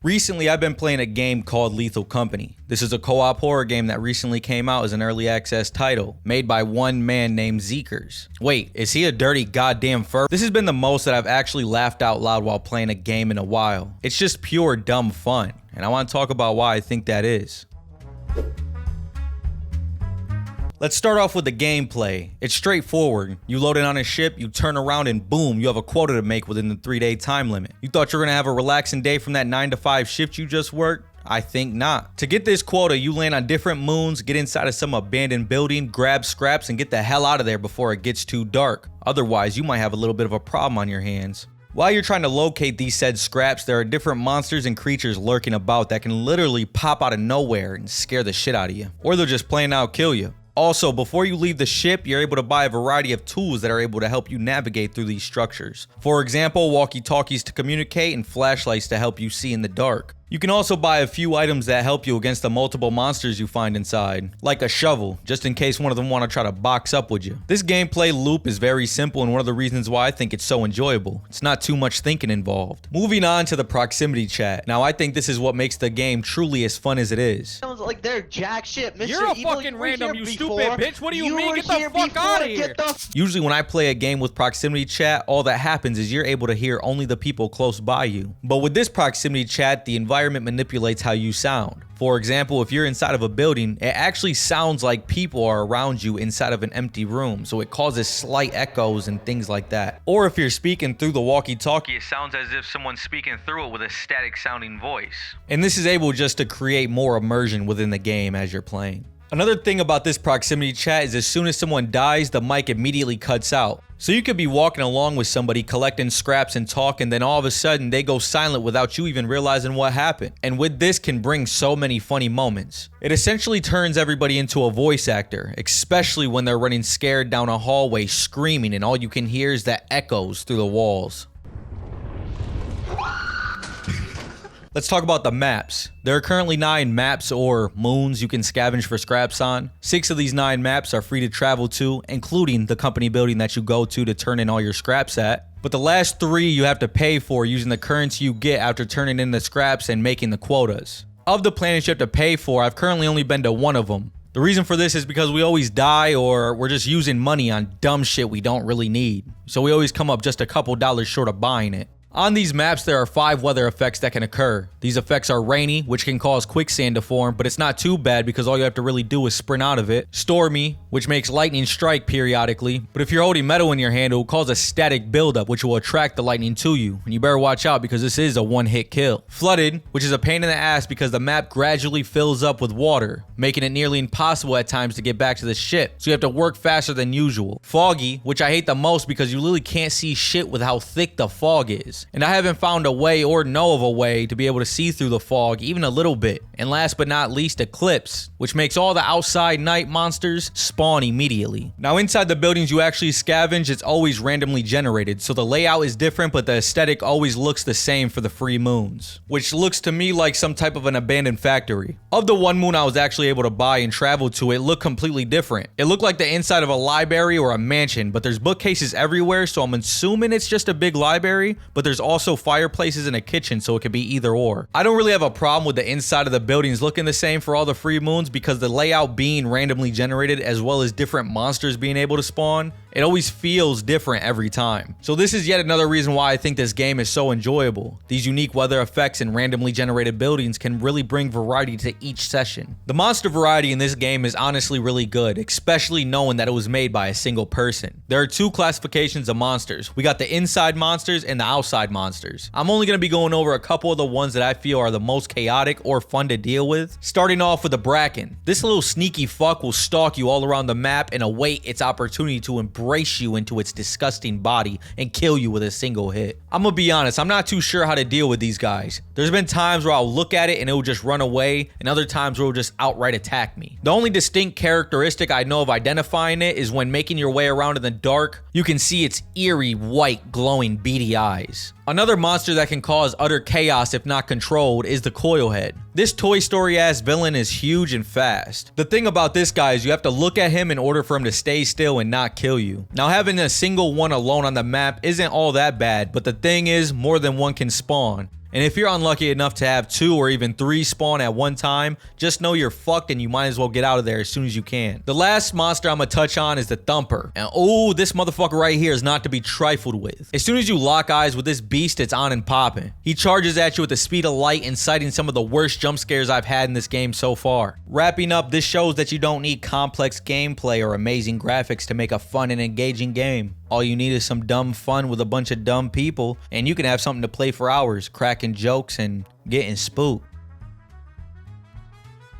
Recently, I've been playing a game called Lethal Company. This is a co-op horror game that recently came out as an early access title, made by one man named Zeekers. Wait, is he a dirty goddamn fur? This has been the most that I've actually laughed out loud while playing a game in a while. It's just pure dumb fun, and I want to talk about why I think that is. Let's start off with the gameplay. It's straightforward. You load in on a ship, you turn around, and boom, you have a quota to make within the 3-day time limit. You thought you were gonna have a relaxing day from that 9 to 5 shift you just worked? I think not. To get this quota, you land on different moons, get inside of some abandoned building, grab scraps, and get the hell out of there before it gets too dark. Otherwise, you might have a little bit of a problem on your hands. While you're trying to locate these said scraps, there are different monsters and creatures lurking about that can literally pop out of nowhere and scare the shit out of you. Or they'll just plain out kill you. Also, before you leave the ship, you're able to buy a variety of tools that are able to help you navigate through these structures. For example, walkie-talkies to communicate and flashlights to help you see in the dark. You can also buy a few items that help you against the multiple monsters you find inside, like a shovel, just in case one of them want to try to box up with you. This gameplay loop is very simple and one of the reasons why I think it's so enjoyable. It's not too much thinking involved. Moving on to the proximity chat. Now I think this is what makes the game truly as fun as it is. Sounds like they're jack shit. Mr. You're a Evil, fucking you were random, here you before. stupid bitch. What do you mean? were Get the here fuck before. out of here. Get the Usually when I play a game with proximity chat, all that happens is you're able to hear only the people close by you. But with this proximity chat, the environment manipulates how you sound. For example, if you're inside of a building, it actually sounds like people are around you inside of an empty room, so it causes slight echoes and things like that. Or if you're speaking through the walkie-talkie, it sounds as if someone's speaking through it with a static sounding voice. And this is able just to create more immersion within the game as you're playing. Another thing about this proximity chat is as soon as someone dies, the mic immediately cuts out. So you could be walking along with somebody collecting scraps and talk, and then all of a sudden they go silent without you even realizing what happened. And with this can bring so many funny moments. It essentially turns everybody into a voice actor, especially when they're running scared down a hallway screaming and all you can hear is the echoes through the walls. Let's talk about the maps. There are currently 9 maps or moons you can scavenge for scraps on. 6 of these 9 maps are free to travel to, including the company building that you go to turn in all your scraps at. But the last 3 you have to pay for using the currency you get after turning in the scraps and making the quotas. Of the planets you have to pay for, I've currently only been to 1 of them. The reason for this is because we always die or we're just using money on dumb shit we don't really need. So we always come up just a couple dollars short of buying it. On these maps, there are 5 weather effects that can occur. These effects are rainy, which can cause quicksand to form, but it's not too bad because all you have to really do is sprint out of it. Stormy, which makes lightning strike periodically, but if you're holding metal in your hand, it will cause a static buildup, which will attract the lightning to you, and you better watch out because this is a one-hit kill. Flooded, which is a pain in the ass because the map gradually fills up with water, making it nearly impossible at times to get back to the ship, so you have to work faster than usual. Foggy, which I hate the most because you literally can't see shit with how thick the fog is. And I haven't found a way or know of a way to be able to see through the fog even a little bit. And last but not least, Eclipse, which makes all the outside night monsters spawn immediately. Now inside the buildings you actually scavenge, it's always randomly generated, so the layout is different but the aesthetic always looks the same for the free moons, which looks to me like some type of an abandoned factory. Of the 1 moon I was actually able to buy and travel to, it looked completely different. It looked like the inside of a library or a mansion, but there's bookcases everywhere, so I'm assuming it's just a big library, but there's also fireplaces and a kitchen, so it could be either or. I don't really have a problem with the inside of the buildings looking the same for all the free moons because the layout being randomly generated as well as different monsters being able to spawn, it always feels different every time. So this is yet another reason why I think this game is so enjoyable. These unique weather effects and randomly generated buildings can really bring variety to each session. The monster variety in this game is honestly really good, especially knowing that it was made by a single person. There are 2 classifications of monsters. We got the inside monsters and the outside monsters. I'm only going to be going over a couple of the ones that I feel are the most chaotic or fun to deal with. Starting off with the Bracken. This little sneaky fuck will stalk you all around the map and await its opportunity to embrace you into its disgusting body and kill you with a single hit. I'm gonna be honest, I'm not too sure how to deal with these guys. There's been times where I'll look at it and it will just run away, and other times where it will just outright attack me. The only distinct characteristic I know of identifying it is when making your way around in the dark, you can see its eerie, white, glowing, beady eyes. Another monster that can cause utter chaos if not controlled is the Coilhead. This Toy Story ass villain is huge and fast. The thing about this guy is you have to look at him in order for him to stay still and not kill you. Now having a single one alone on the map isn't all that bad, but the thing is more than one can spawn. And if you're unlucky enough to have 2 or even 3 spawn at one time, just know you're fucked and you might as well get out of there as soon as you can. The last monster I'm gonna touch on is the Thumper. And oh, this motherfucker right here is not to be trifled with. As soon as you lock eyes with this beast, it's on and popping. He charges at you with the speed of light, inciting some of the worst jump scares I've had in this game so far. Wrapping up, this shows that you don't need complex gameplay or amazing graphics to make a fun and engaging game. All you need is some dumb fun with a bunch of dumb people, and you can have something to play for hours, cracking jokes and getting spooked.